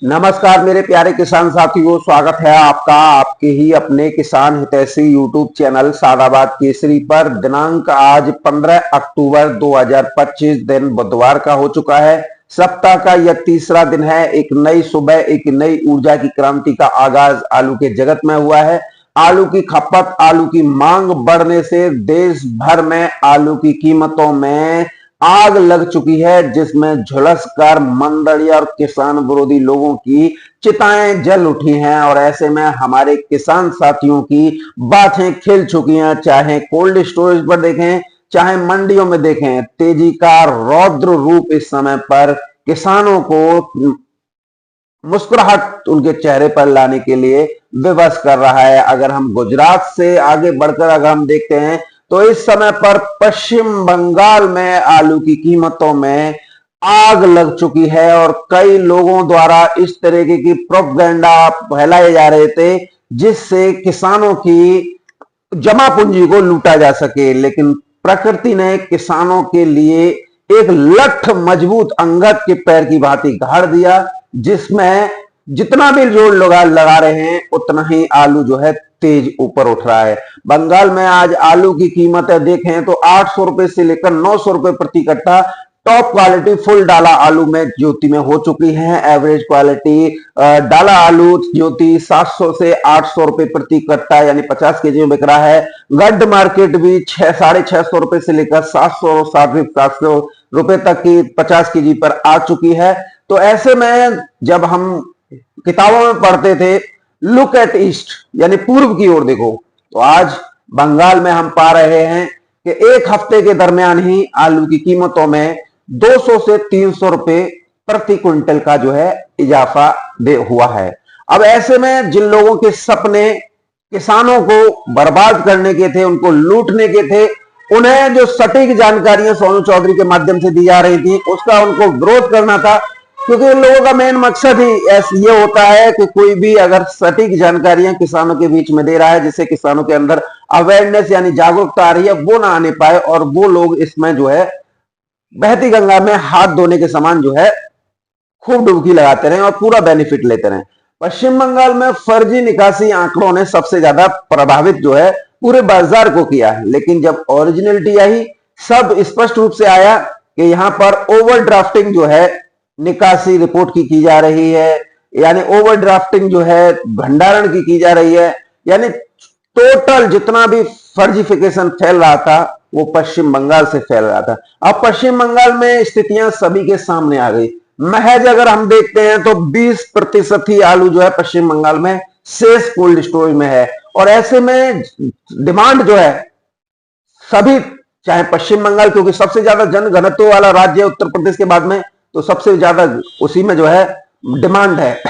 नमस्कार मेरे प्यारे किसान साथियों, स्वागत है आपका आपके ही अपने किसान हितैषी यूट्यूब चैनल सादाबाद केसरी पर। दिनांक आज 15 अक्टूबर 2025 दिन बुधवार का हो चुका है। सप्ताह का यह तीसरा दिन है। एक नई सुबह, एक नई ऊर्जा की क्रांति का आगाज आलू के जगत में हुआ है। आलू की खपत, आलू की मांग बढ़ने से देश भर में आलू की कीमतों में आग लग चुकी है, जिसमें झुलसकर मंदड़ी और किसान विरोधी लोगों की चिताएं जल उठी हैं। और ऐसे में हमारे किसान साथियों की बातें खिल चुकी हैं। चाहे कोल्ड स्टोरेज पर देखें, चाहे मंडियों में देखें, तेजी का रौद्र रूप इस समय पर किसानों को मुस्कुराहट उनके चेहरे पर लाने के लिए विवश कर रहा है। अगर हम गुजरात से आगे बढ़कर अगर हम देखते हैं तो इस समय पर पश्चिम बंगाल में आलू की कीमतों में आग लग चुकी है और कई लोगों द्वारा इस तरीके की प्रोपगेंडा फैलाए जा रहे थे जिससे किसानों की जमा पूंजी को लूटा जा सके। लेकिन प्रकृति ने किसानों के लिए एक लठ मजबूत अंगद के पैर की भांति गाड़ दिया, जिसमें जितना भी जोड़ लगा रहे हैं उतना ही आलू जो है तेज ऊपर उठ रहा है। बंगाल में आज आलू की कीमतें देखें तो 800 रुपए से लेकर 900 रुपए प्रति कट्टा टॉप क्वालिटी फुल डाला आलू में ज्योति में हो चुकी है। एवरेज क्वालिटी डाला आलू ज्योति 700 से 800 रुपए प्रति कट्टा यानी 50 केजी में बिक रहा है। गड्ढ मार्केट भी 650 रुपए से लेकर 700 700 रुपए तक की 50 केजी पर आ चुकी है। तो ऐसे में जब हम किताबों में पढ़ते थे लुक एट ईस्ट यानी पूर्व की ओर देखो, तो आज बंगाल में हम पा रहे हैं कि एक हफ्ते के दरमियान ही आलू की कीमतों में 200 से 300 रुपए प्रति क्विंटल का जो है इजाफा हुआ है। अब ऐसे में जिन लोगों के सपने किसानों को बर्बाद करने के थे, उनको लूटने के थे, उन्हें जो सटीक जानकारियां सोनू चौधरी के माध्यम से दी जा रही थी उसका उनको विरोध करना था। क्योंकि इन लोगों का मेन मकसद ही ये होता है कि कोई भी अगर सटीक जानकारियां किसानों के बीच में दे रहा है जिससे किसानों के अंदर अवेयरनेस यानी जागरूकता आ रही है, वो ना आने पाए और वो लोग इसमें जो है बहती गंगा में हाथ धोने के समान जो है खूब डुबकी लगाते रहे और पूरा बेनिफिट लेते रहे। पश्चिम बंगाल में फर्जी निकासी आंकड़ों ने सबसे ज्यादा प्रभावित जो है पूरे बाजार को किया है। लेकिन जब ओरिजिनलिटी आई, सब स्पष्ट रूप से आया कि यहां पर ओवर ड्राफ्टिंग जो है निकासी रिपोर्ट की जा रही है, यानी ओवर ड्राफ्टिंग जो है भंडारण की जा रही है, यानी टोटल जितना भी फर्जिफिकेशन फैल रहा था वो पश्चिम बंगाल से फैल रहा था। अब पश्चिम बंगाल में स्थितियां सभी के सामने आ गई। महज अगर हम देखते हैं तो 20% ही आलू जो है पश्चिम बंगाल में शेष कोल्ड स्टोरेज में है। और ऐसे में डिमांड जो है सभी, चाहे पश्चिम बंगाल क्योंकि सबसे ज्यादा जनघनत्व वाला राज्य है उत्तर प्रदेश के बाद में, तो सबसे ज्यादा उसी में जो है डिमांड है।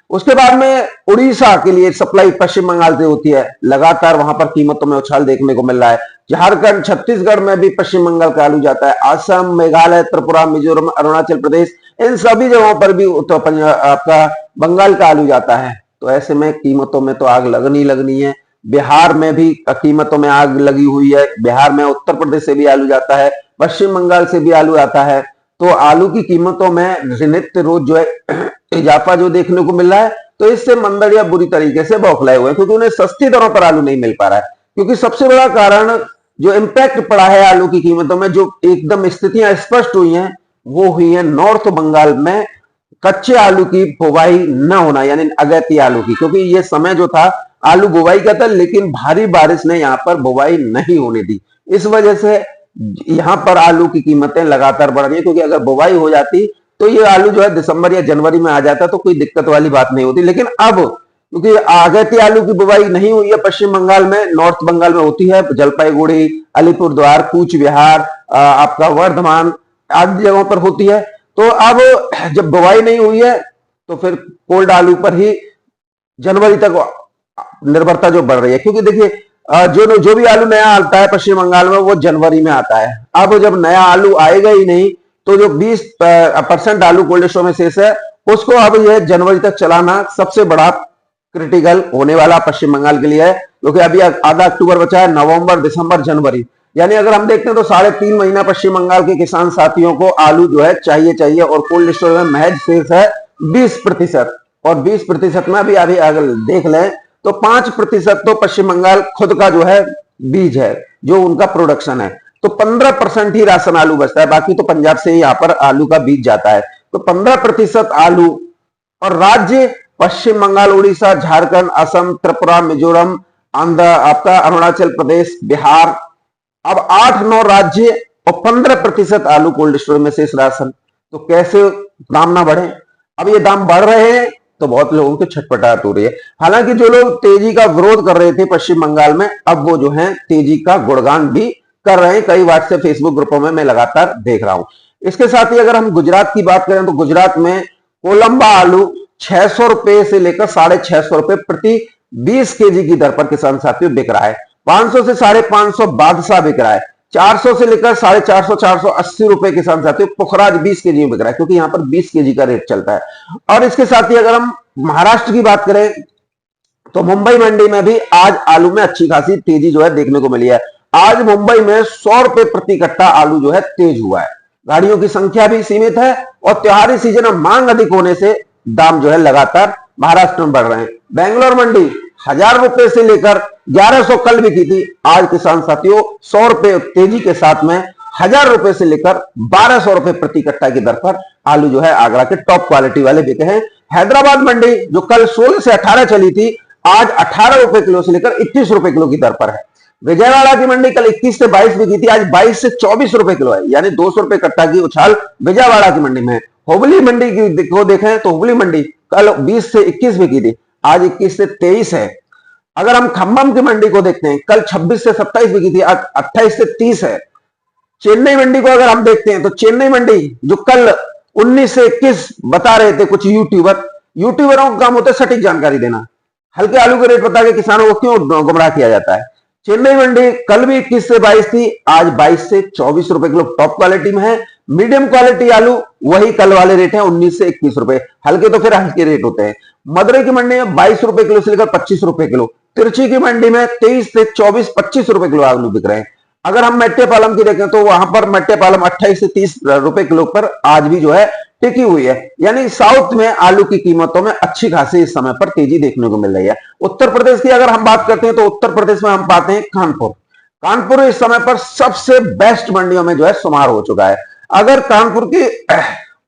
उसके बाद में उड़ीसा के लिए सप्लाई पश्चिम बंगाल से होती है। लगातार वहां पर कीमतों में उछाल देखने को मिल रहा है। झारखंड, छत्तीसगढ़ में भी पश्चिम बंगाल का आलू जाता है। असम, मेघालय, त्रिपुरा, मिजोरम, अरुणाचल प्रदेश, इन सभी जगहों पर भी आपका बंगाल का आलू जाता है। तो ऐसे में कीमतों में तो आग लगनी है। बिहार में भी कीमतों में आग लगी हुई है। बिहार में उत्तर प्रदेश से भी आलू जाता है, पश्चिम बंगाल से भी आलू आता है। तो आलू की कीमतों में नित्य रोज जो है इजाफा जो देखने को मिल रहा है, तो इससे मंदड़िया बुरी तरीके से बौखलाए हुए हैं क्योंकि उन्हें सस्ती दरों पर आलू नहीं मिल पा रहा है। क्योंकि सबसे बड़ा कारण जो इम्पैक्ट पड़ा है आलू की कीमतों में, जो एकदम स्थितियां स्पष्ट हुई हैं, वो हुई है नॉर्थ बंगाल में कच्चे आलू की बुवाई न होना, यानी अगैती आलू की। क्योंकि ये समय जो था आलू बुवाई का था, लेकिन भारी बारिश ने यहाँ पर बुवाई नहीं होने दी। इस वजह से यहां पर आलू की कीमतें लगातार बढ़ रही है। क्योंकि अगर बुवाई हो जाती तो ये आलू जो है दिसंबर या जनवरी में आ जाता तो कोई दिक्कत वाली बात नहीं होती। लेकिन अब क्योंकि अगैती आलू की बुवाई नहीं हुई है पश्चिम बंगाल में, नॉर्थ बंगाल में होती है, जलपाईगुड़ी, अलीपुरद्वार, कूच बिहार, आपका वर्धमान आदि जगहों पर होती है। तो अब जब बुवाई नहीं हुई है तो फिर कोल्ड आलू पर ही जनवरी तक निर्भरता जो बढ़ रही है। क्योंकि देखिए जो भी आलू नया आता है पश्चिम बंगाल में वो जनवरी में आता है। अब जब नया आलू आएगा ही नहीं तो जो 20% आलू कोल्ड स्टोर में शेष है उसको अब यह जनवरी तक चलाना सबसे बड़ा क्रिटिकल होने वाला पश्चिम बंगाल के लिए है। क्योंकि अभी आधा अक्टूबर बचा है, नवंबर, दिसंबर, जनवरी, यानी अगर हम देखते हैं तो 3.5 महीना पश्चिम बंगाल के किसान साथियों को आलू जो है चाहिए और कोल्ड स्टोर में महज शेष है 20%। और 20% में अभी अभी अगर देख लें तो 5% तो पश्चिम बंगाल खुद का जो है बीज है, जो उनका प्रोडक्शन है। तो 15% ही राशन आलू बचता है, बाकी तो पंजाब से यहाँ पर आलू का बीज जाता है। तो 15% आलू, और राज्य पश्चिम बंगाल, उड़ीसा, झारखंड, असम, त्रिपुरा, मिजोरम, आंध्र, आपका अरुणाचल प्रदेश, बिहार, अब 8-9 राज्य और 15% आलू कोल्ड स्टोरेज में शेष राशन। तो कैसे दाम ना बढ़े? अब ये दाम बढ़ रहे हैं तो बहुत लोगों की छटपटाहट हो रही है। हालांकि जो लोग तेजी का विरोध कर रहे थे पश्चिम बंगाल में, अब वो जो है तेजी का गुणगान भी कर रहे हैं। कई व्हाट्सएप फेसबुक ग्रुपों में मैं लगातार देख रहा हूं। इसके साथ ही अगर हम गुजरात की बात करें तो गुजरात में कोलंबा आलू 600 रुपए से लेकर 650 रुपए प्रति 20 केजी की दर पर किसान साथियों बिक रहा है। 500 से 550 बादशाह बिक रहा है। 400 से लेकर 450 480 रुपए किसान साथियों पुखराज 20 केजी में बिक रहा है, क्योंकि यहां पर 20 केजी का रेट चलता है। और इसके साथ ही अगर हम महाराष्ट्र की बात करें तो मुंबई मंडी में भी आज आलू में अच्छी खासी तेजी जो है देखने को मिली है। आज मुंबई में 100 रुपए प्रति कट्टा आलू जो है तेज हुआ है। गाड़ियों की संख्या भी सीमित है और त्योहारी सीजन में मांग अधिक होने से दाम जो है लगातार महाराष्ट्र में बढ़ रहे हैं। बेंगलोर मंडी 1000 रुपए से लेकर 1100 कल बिकी थी। आज किसान साथियों 100 रुपए तेजी के साथ में 1000 रुपए से लेकर 1200 रुपए प्रति कट्टा की दर पर आलू जो है आगरा के टॉप क्वालिटी वाले बिके हैं। हैदराबाद मंडी जो कल 16 से 18 चली थी, आज 18 रुपए किलो से लेकर 21 रुपए किलो की दर पर है। विजयवाड़ा की मंडी कल 21 से 22 बिकी थी, आज 22 से 24 रुपए किलो है, यानी 200 रुपए कट्टा की उछाल विजयवाड़ा की मंडी में है। हुबली मंडी को देखें तो हुबली मंडी कल 20 से 21 बिकी थी, आज 21 से 23 है। अगर हम खम्भम की मंडी को देखते हैं, कल 26 से 27 बिकी थी, आज 28 से 30 है। चेन्नई मंडी को अगर हम देखते हैं तो चेन्नई मंडी जो कल 19 से 21 बता रहे थे कुछ यूट्यूबरों का काम होता है सटीक जानकारी देना, हल्के आलू के रेट बता के किसानों को क्यों गुमराह किया जाता है। चेन्नई मंडी कल भी 21 से 22 थी, आज 22 से 24 रुपए किलो टॉप क्वालिटी में है। मीडियम क्वालिटी आलू वही कल वाले रेट है 19 से 21 रुपए, हल्के तो फिर हल्के रेट होते हैं। मदुरई की मंडी में 22 रुपए किलो से लेकर 25 रुपए किलो। तिरछी की मंडी में 23 से 24-25 रुपए किलो आलू बिक रहे हैं। अगर हम मेट्टेपालम की देखें तो वहां पर मेट्टेपालम 28 से 30 रुपए किलो पर आज भी जो है टिकी हुई है। यानी साउथ में आलू की कीमतों में अच्छी खासी इस समय पर तेजी देखने को मिल रही है। उत्तर प्रदेश की अगर हम बात करते हैं तो उत्तर प्रदेश में हम पाते हैं कानपुर इस समय पर सबसे बेस्ट मंडियों में जो है शुमार हो चुका है। अगर कानपुर की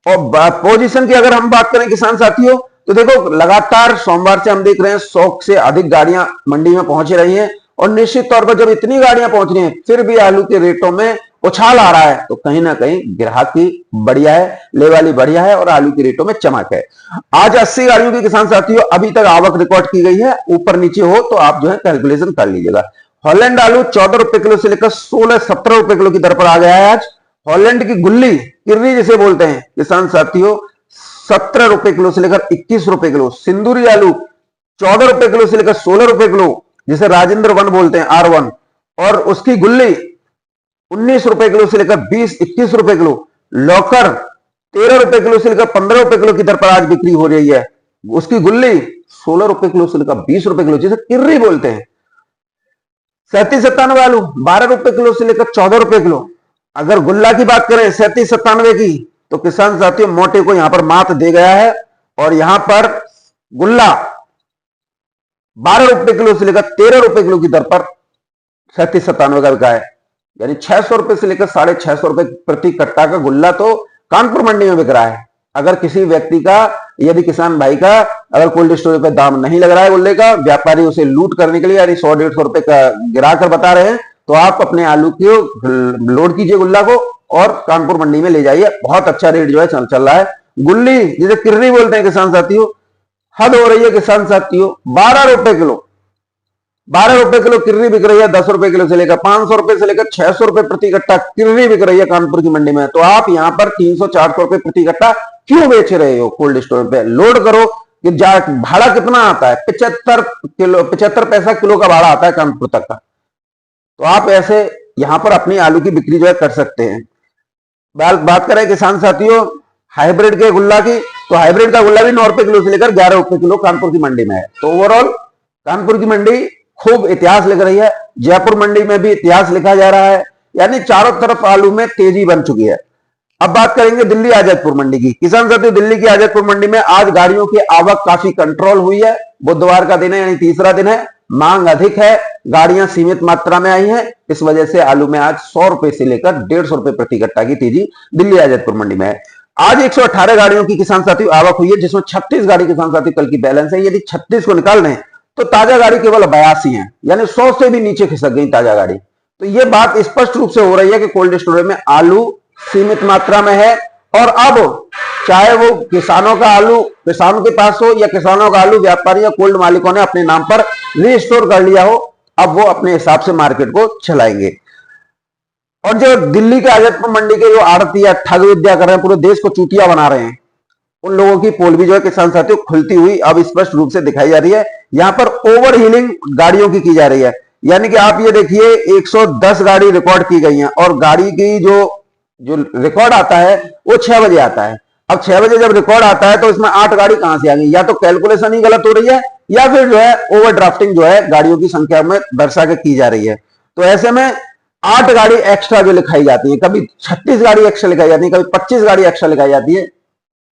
पोजीशन की अगर हम बात करें किसान साथियों तो देखो लगातार सोमवार से हम देख रहे हैं 100 से अधिक गाड़ियां मंडी में पहुंच रही हैं, और निश्चित तौर पर जब इतनी गाड़ियां पहुंच रही हैं फिर भी आलू के रेटों में उछाल आ रहा है, तो कहीं ना कहीं ग्राहकी बढ़िया है, लेवाली बढ़िया है और आलू के रेटों में चमक है। आज 80 गाड़ियों की किसान साथियों अभी तक आवक रिकॉर्ड की गई है, ऊपर नीचे हो तो आप जो है कैलकुलेशन कर लीजिएगा। हॉलैंड आलू 14 रुपए किलो से लेकर 16-17 रुपए किलो की दर पर आ गया है। आज हॉलैंड की गुल्ली किर्री जिसे बोलते हैं किसान साथियों 17 रुपए किलो से लेकर 21 रुपए किलो। सिंदूरी आलू 14 रुपए किलो से लेकर 16 रुपए किलो, जिसे राजेंद्र वन बोलते हैं R1, और उसकी गुल्ली 19 रुपए किलो से लेकर 20-21 रुपए किलो। लौकर 13 रुपए किलो से लेकर 15 रुपए किलो की दर पर आज बिक्री हो रही है। उसकी गुल्ली 16 रुपए किलो से लेकर 20 रुपए किलो, जिसे किर्री बोलते हैं। 37-97 आलू 12 रुपए किलो से लेकर 14 रुपए किलो। अगर गुल्ला की बात करें 37-97 की तो किसान साथियों मोटे को यहां पर मात दे गया है, और यहां पर गुल्ला 12 रुपए किलो से लेकर 13 रुपए किलो की दर पर 37-97 का बिका है। यानी 600 रुपए से लेकर 650 रुपए प्रति कट्टा का गुल्ला तो कानपुर मंडी में बिक रहा है। अगर किसी व्यक्ति का, यदि किसान भाई का अगर कोल्ड स्टोरेज पे दाम नहीं लग रहा है गुल्ले का, व्यापारी उसे लूट करने के लिए यानी 100-150 रुपए का गिरा कर बता रहे हैं, तो आप अपने आलू को लोड कीजिए गुल्ला को और कानपुर मंडी में ले जाइए। बहुत अच्छा रेट जो है चल रहा है। गुल्ली जिसे किर्री बोलते हैं किसान साथियों, हद हो रही है किसान साथियों। 12 रुपए किलो किर्री बिक रही है। 10 रुपए किलो से लेकर 500 रुपए से लेकर 600 रुपए प्रति कट्टा किर्री बिक रही है कानपुर की मंडी में। तो आप यहां पर 300-400 रुपए प्रति कट्टा क्यों बेच रहे हो कोल्ड स्टोर पे? लोड करो कि भाड़ा कितना आता है? 75 पैसा किलो का भाड़ा आता है कानपुर तक का। तो आप ऐसे यहां पर अपनी आलू की बिक्री जो है कर सकते हैं। बात करें किसान साथियों हाइब्रिड के गुल्ला की, तो हाइब्रिड का गुल्ला भी 9 रुपए किलो से लेकर 11 रुपए किलो कानपुर की मंडी में है। तो ओवरऑल कानपुर की मंडी खूब इतिहास लिख रही है। जयपुर मंडी में भी इतिहास लिखा जा रहा है, यानी चारों तरफ आलू में तेजी बन चुकी है। अब बात करेंगे दिल्ली आजादपुर मंडी की। किसान साथियों, दिल्ली की आजादपुर मंडी में आज गाड़ियों की आवक काफी कंट्रोल हुई है। बुधवार का दिन है, यानी तीसरा दिन है। मांग अधिक है, गाड़ियां सीमित मात्रा में आई हैं। इस वजह से आलू में आज 100 रुपए से लेकर 150 रुपए प्रति कट्टा की तेजी दिल्ली आजादपुर मंडी में है। आज 118 गाड़ियों की किसान साथियों आवक हुई है, जिसमें 36 गाड़ी किसान साथियों कल की बैलेंस है। यदि 36 को निकाल रहे हैं तो ताजा गाड़ी केवल 82 है, यानी 100 से भी नीचे खिसक गई ताजा गाड़ी। तो यह बात स्पष्ट रूप से हो रही है कि कोल्ड स्टोरेज में आलू सीमित मात्रा में है। और अब चाहे वो किसानों का आलू किसानों के पास हो या किसानों का आलू व्यापारी या कोल्ड मालिकों ने अपने नाम पर रीस्टोर कर लिया हो, अब वो अपने हिसाब से मार्केट को चलाएंगे। और जो दिल्ली के आजादपुर मंडी के जो आड़ती या ठग विद्या कर रहे हैं, पूरे देश को चूतिया बना रहे हैं, उन लोगों की पोल भी जो है किसान साथियों खुलती हुई अब स्पष्ट रूप से दिखाई जा रही है। यहां पर ओवर हीलिंग गाड़ियों की जा रही है, यानी कि आप ये देखिए 110 गाड़ी रिकॉर्ड की गई हैं और गाड़ी की जो रिकॉर्ड आता है वो 6 बजे आता है। अब 6 बजे जब रिकॉर्ड आता है तो इसमें 8 गाड़ी कहां से आ गई? या तो कैलकुलेशन ही गलत हो रही है या फिर जो है ओवर ड्राफ्टिंग जो है गाड़ियों की संख्या में दर्शा के की जा रही है। तो ऐसे में 8 गाड़ी एक्स्ट्रा जो लिखाई जाती है, कभी 36 गाड़ी एक्स्ट्रा लिखाई जाती है, कभी 25 गाड़ी एक्स्ट्रा लिखाई जाती है।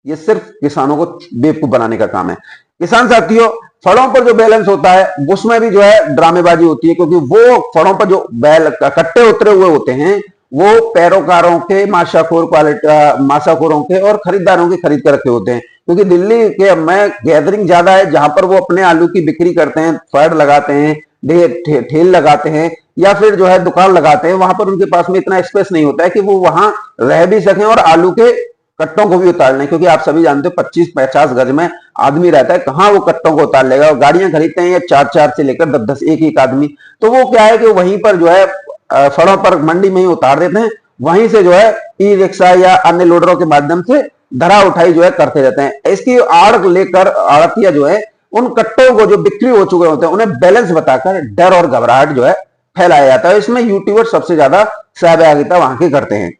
ये सिर्फ किसानों को बेवकूफ बनाने का काम है। किसान साथियों, फड़ों पर जो बैलेंस होता है उसमें भी जो है ड्रामेबाजी होती है, क्योंकि वो फड़ों पर जो बैल कट्टे उतरे हुए होते हैं वो पैरोकारों के, माशाखोरों के और खरीदारों के खरीद कर रखे होते हैं। क्योंकि दिल्ली के में गैदरिंग ज्यादा है, जहां पर वो अपने आलू की बिक्री करते हैं, फड़ लगाते हैं, ठेल लगाते हैं या फिर जो है दुकान लगाते हैं। वहां पर उनके पास में इतना स्पेस नहीं होता है कि वो वहां रह भी सकें और आलू के कट्टों को भी उतार लें, क्योंकि आप सभी जानते हो 25-50 गज में आदमी रहता है, कहां वो कट्टों को उतार लेगा। और गाड़ियां खरीदते हैं ये 4-4 से लेकर 10-10 एक आदमी, तो वो क्या है कि वहीं पर जो है फड़ों पर मंडी में ही उतार देते हैं, वहीं से जो है ई रिक्शा या अन्य लोडरों के माध्यम से धरा उठाई जो है करते रहते हैं। इसकी आड़ लेकर आड़तिया जो है उन कट्टों को जो बिक्री हो चुके होते हैं उन्हें बैलेंस बताकर डर और घबराहट जो है फैलाया जाता है। इसमें यूट्यूबर सबसे ज्यादा सहभागिता वहां के करते हैं।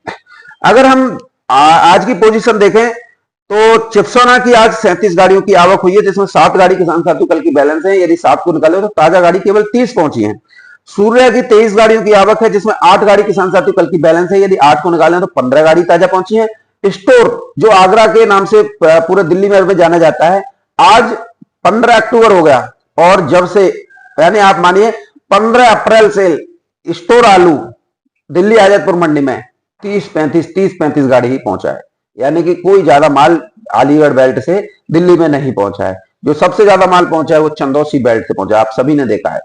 अगर हम आज की पोजीशन देखें तो चिप्सोना की आज 37 गाड़ियों की आवक हुई है, जिसमें 7 गाड़ी किसान साथियों कल की बैलेंस है। यदि 7 को निकाले तो ताजा गाड़ी केवल 30 पहुंची है। सूर्या की 23 गाड़ियों की आवक है, जिसमें 8 गाड़ी किसान साथियों कल की बैलेंस है। यदि 8 को निकालें तो 15 गाड़ी ताजा पहुंची है। स्टोर जो आगरा के नाम से पूरे दिल्ली में जाना जाता है, आज 15 अक्टूबर हो गया और जब से यानी आप मानिए 15 अप्रैल से स्टोर आलू दिल्ली आजादपुर मंडी में 30-35 गाड़ी ही पहुंचा है। यानी कि कोई ज्यादा माल अलीगढ़ बेल्ट से दिल्ली में नहीं पहुंचा है। जो सबसे ज्यादा माल पहुंचा है वो चंदौसी बेल्ट से पहुंचा है, आप सभी ने देखा है।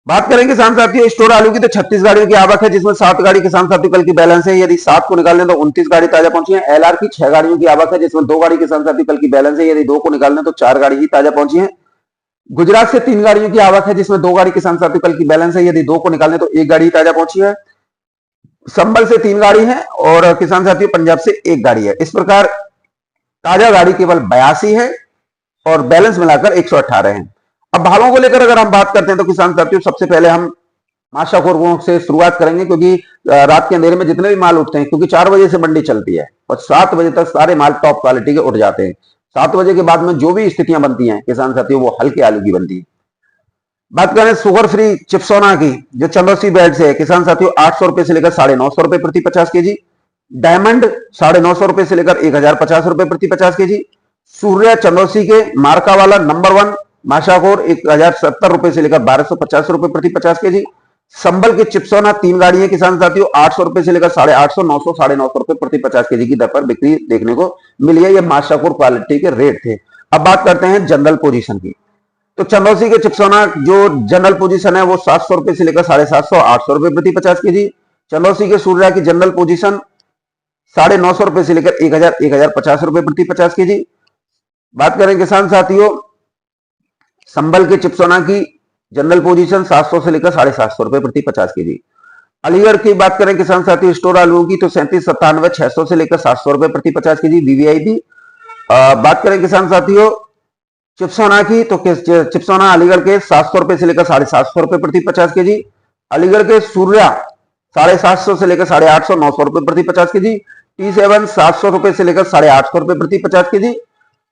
बात करेंगे किसान साथियों स्टोर आलू की, तो 36 गाड़ियों की आवक है, जिसमें 7 गाड़ी किसान साथियों कल की बैलेंस है। यदि 7 को निकालें तो 29 गाड़ी ताजा पहुंची है। एलआर की 6 गाड़ियों की आवक है, जिसमें 2 गाड़ी किसान साथियों कल की बैलेंस है। यदि 2 को निकालें तो 4 गाड़ी ही ताजा पहुंची है। गुजरात से 3 गाड़ियों की आवक है, जिसमें 2 गाड़ी किसान साथियों कल की बैलेंस है। यदि 2 को निकालें तो 1 गाड़ी ताजा पहुंची है। संभल से 3 गाड़ी है और किसान साथियों पंजाब से 1 गाड़ी है। इस प्रकार ताजा गाड़ी केवल 82 है और बैलेंस मिलाकर 118 है। अब भावों को लेकर अगर हम बात करते हैं तो किसान साथियों सबसे पहले हम माशाखोरों से शुरुआत करेंगे, क्योंकि रात के अंधेरे में जितने भी माल उठते हैं, क्योंकि 4 बजे से मंडी चलती है और 7 बजे तक सारे माल टॉप क्वालिटी के उठ जाते हैं। 7 बजे के बाद में जो भी स्थितियां बनती हैं किसान साथियों वो हल्के आलू की बनती है। बात करें शुगर फ्री चिप्सोना की, जो चंदौसी बेल्ट से है, किसान साथियों 800 रुपए से लेकर 950 रुपए प्रति 50 केजी। डायमंड 950 रुपए से लेकर 1050 रुपए प्रति 50 केजी। सूर्या चंदौसी के मार्का वाला नंबर 1 माशाखोर 1070 रुपए से लेकर 1250 रुपए प्रति 50 केजी। संबल के चिप्सोना 3 गाड़ी है किसान साथियों 800 रुपए से लेकर 850, 900, 950 रुपए प्रति 50 केजी की दर पर बिक्री देखने को मिली है। ये माशाखोर क्वालिटी के रेट थे। अब बात करते हैं जनरल पोजीशन की, तो चंदौसी के चिप्सोना जो जनरल पोजीशन है वो 700 रुपए से लेकर 750, 800 रुपए प्रति 50 केजी। चंदौसी के सूर्या की जनरल पोजीशन 950 रुपए से लेकर 1050 रुपए प्रति 50 केजी। बात करें किसान साथियों संबल के चिप्सोना की जनरल पोजीशन 700 से लेकर 750 रुपए प्रति 50 केजी। अलीगढ़ की बात करें किसान साथियों स्टोर आलू की, तो 3797 600 से लेकर 700 रुपए प्रति 50 केजी वीवीआईपी। बात करें किसान साथियों चिप्सोना की, तो चिप्सोना अलीगढ़ के 700 रुपए से लेकर 750 रुपए प्रति 50 केजी। अलीगढ़ के सूर्या 750 से लेकर 850, 900 रुपए प्रति 50 केजी। T7 700 रुपए से लेकर 850 रुपए प्रति 50 केजी।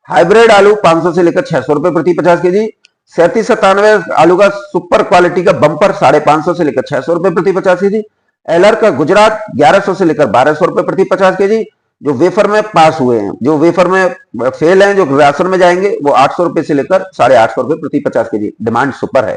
हाइब्रिड आलू 500 से लेकर 600 रुपए प्रति 50 केजी। 3797 आलू का सुपर क्वालिटी का बम्पर 550 से लेकर 600 रुपए प्रति 50 केजी। एलआर का गुजरात 1100 से लेकर 1200 रुपए प्रति 50 केजी। जो वेफर में पास हुए हैं, जो वेफर में फेल हैं, जो राशन में जाएंगे, वो 800 रुपए से लेकर 850 रुपए प्रति 50 केजी। डिमांड सुपर है।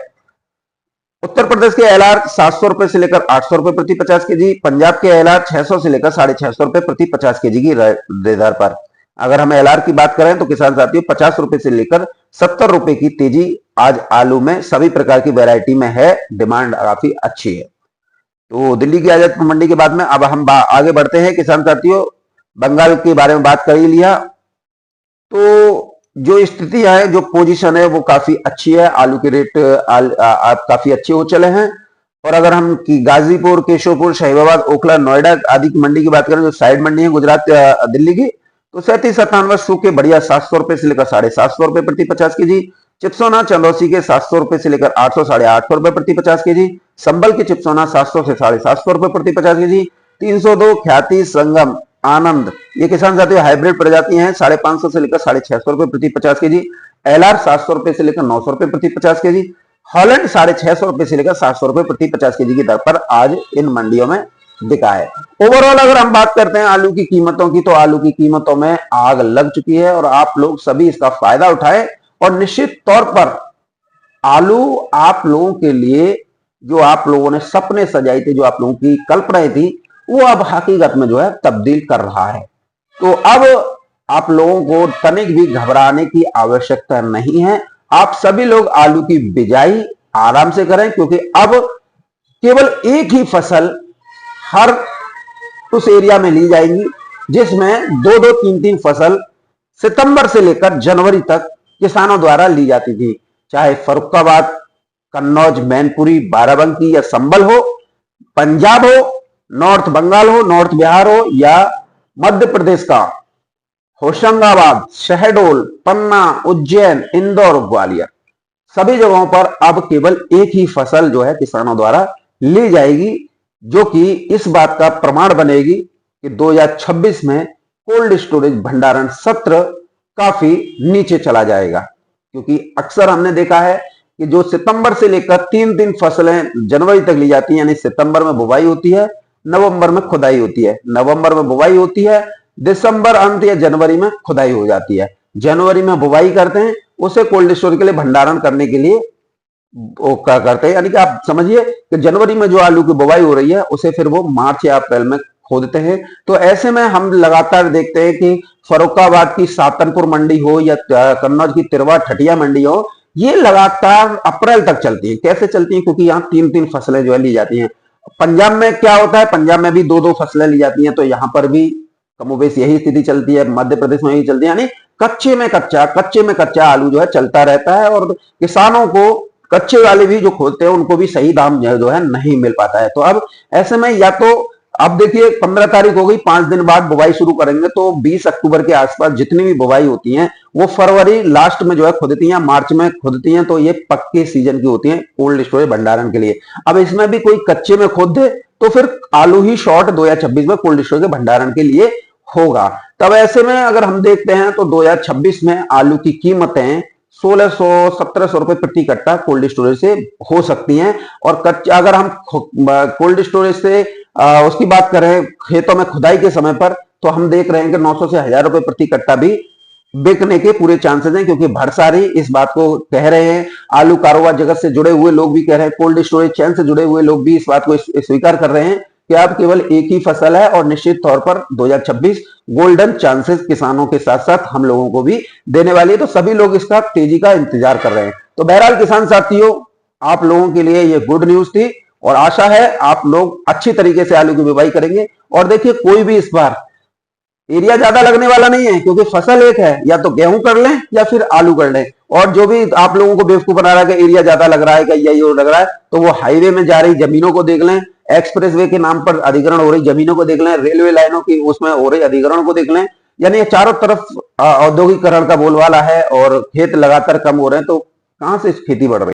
उत्तर प्रदेश के एलआर 700 रुपए से लेकर 800 रुपए प्रति 50 केजी। पंजाब के एलआर 600 से लेकर 650 रुपए प्रति 50 केजी की दर पर। अगर हम एलआर की बात करें तो किसान साथियों 50 रुपए से लेकर 70 रुपए की तेजी आज आलू में सभी प्रकार की वैरायटी में है। डिमांड काफी अच्छी है। तो दिल्ली की आजाद मंडी के बाद में अब हम आगे बढ़ते हैं किसान साथियों। बंगाल के बारे में बात कर ही लिया, तो जो स्थितियां है, जो पोजीशन है, वो काफी अच्छी है। आलू के रेट काफी अच्छे हो चले हैं। और अगर हम गाजीपुर, केशवपुर, शाहीबाबाद, ओखला, नोएडा आदि की मंडी की बात करें, जो साइड मंडी है गुजरात दिल्ली की, तो 37-97 सूखे बढ़िया 700 रुपए से लेकर 750 रुपए प्रति 50 केजी। चिप्सोना चंदौसी के 700 रुपए से लेकर 800 850 रुपए प्रति 50 केजी। संबल के चिप्सोना 700 से 750 रुपए प्रति 50 केजी। 302 ख्याति संगम आनंद, ये किसान साथियों हाइब्रिड प्रजाति हैं, 550 से लेकर 650 रुपए प्रति 50 केजी। एलआर 700 रुपए से लेकर 900 रुपए प्रति 50 केजी। हॉलैंड 650 रुपए से लेकर 700 रुपए प्रति 50 केजी की दर पर आज इन मंडियों में बिका है। ओवरऑल अगर हम बात करते हैं आलू की कीमतों की, तो आलू की कीमतों में आग लग चुकी है और आप लोग सभी इसका फायदा उठाएं। और निश्चित तौर पर आलू आप लोगों के लिए, जो आप लोगों ने सपने सजाए थे, जो आप लोगों की कल्पनाएं थी, वो अब हकीकत में जो है तब्दील कर रहा है। तो अब आप लोगों को तनिक भी घबराने की आवश्यकता नहीं है। आप सभी लोग आलू की बिजाई आराम से करें, क्योंकि अब केवल एक ही फसल हर उस एरिया में ली जाएगी जिसमें 2-2, 3-3 फसल सितंबर से लेकर जनवरी तक किसानों द्वारा ली जाती थी। चाहे फर्रुखाबाद, कन्नौज, मैनपुरी, बाराबंकी या संबल हो, पंजाब हो, नॉर्थ बंगाल हो, नॉर्थ बिहार हो, या मध्य प्रदेश का होशंगाबाद, शहडोल, पन्ना, उज्जैन, इंदौर, ग्वालियर, सभी जगहों पर अब केवल एक ही फसल जो है किसानों द्वारा ली जाएगी, जो कि इस बात का प्रमाण बनेगी कि 2026 में कोल्ड स्टोरेज भंडारण सत्र काफी नीचे चला जाएगा। क्योंकि अक्सर हमने देखा है कि जो सितंबर से लेकर 3-3 फसलें जनवरी तक ली जाती हैं, यानी सितंबर में बुवाई होती है, नवंबर में खुदाई होती है, नवंबर में बुवाई होती है, दिसंबर अंत या जनवरी में खुदाई हो जाती है। जनवरी में बुवाई करते हैं, उसे कोल्ड स्टोरेज के लिए भंडारण करने के लिए वो क्या करते हैं, यानी कि आप समझिए कि जनवरी में जो आलू की बुवाई हो रही है, उसे फिर वो मार्च या अप्रैल में खोदते हैं। तो ऐसे में हम लगातार देखते हैं कि फर्रुखाबाद की सातनपुर मंडी हो या कन्नौज की तिरवा ठटिया मंडी हो, ये लगातार अप्रैल तक चलती है। कैसे चलती है? क्योंकि यहाँ 3-3 फसलें जो है ली जाती हैं। पंजाब में क्या होता है, पंजाब में भी 2-2 फसलें ली जाती हैं, तो यहाँ पर भी कमोबेश यही स्थिति चलती है। मध्य प्रदेश में यही चलती है, यानी कच्चे में कच्चा आलू जो है चलता रहता है, और किसानों को कच्चे वाले भी जो खोदते हैं उनको भी सही दाम जो है नहीं मिल पाता है। तो अब ऐसे में या तो अब देखिए 15 तारीख हो गई, 5 दिन बाद बुवाई शुरू करेंगे, तो 20 अक्टूबर के आसपास जितनी भी बुवाई होती है वो फरवरी लास्ट में जो है खुदती हैं, मार्च में खुदती हैं, तो ये पक्के सीजन की होती हैं कोल्ड स्टोरेज भंडारण के लिए। अब इसमें भी कोई कच्चे में खोद दे तो फिर आलू ही शॉर्ट 2026 में कोल्ड स्टोरेज के भंडारण के लिए होगा। तब ऐसे में अगर हम देखते हैं तो 2026 में आलू की कीमतें 1600-1700 रुपए प्रति कट्टा कोल्ड स्टोरेज से हो सकती हैं। और कच्चा अगर हम कोल्ड स्टोरेज से उसकी बात करें खेतों में खुदाई के समय पर, तो हम देख रहे हैं कि 900 से 1000 रुपए प्रति कट्टा भी बिकने के पूरे चांसेस हैं। क्योंकि भरसारी इस बात को कह रहे हैं, आलू कारोबार जगत से जुड़े हुए लोग भी कह रहे हैं, कोल्ड स्टोरेज चैन से जुड़े हुए लोग भी इस बात को स्वीकार कर रहे हैं कि अब केवल एक ही फसल है और निश्चित तौर पर 2026 गोल्डन चांसेस किसानों के साथ साथ हम लोगों को भी देने वाली है। तो सभी लोग इसका तेजी का इंतजार कर रहे हैं। तो बहरहाल किसान साथियों, आप लोगों के लिए ये गुड न्यूज थी और आशा है आप लोग अच्छी तरीके से आलू की बुवाई करेंगे। और देखिए कोई भी इस बार एरिया ज्यादा लगने वाला नहीं है, क्योंकि फसल एक है, या तो गेहूं कर लें या फिर आलू कर लें। और जो भी आप लोगों को बेवकूफ बना रहा है कि एरिया ज्यादा लग रहा है, या ये लग रहा है, तो वो हाईवे में जा रही जमीनों को देख लें, एक्सप्रेसवे के नाम पर अधिग्रहण हो रही जमीनों को देख लें, रेलवे लाइनों की उसमें हो रही अधिग्रहण को देख लें। यानी चारों तरफ औद्योगिकरण का बोलबाला है और खेत लगातार कम हो रहे हैं, तो कहां से खेती बढ़ रही है।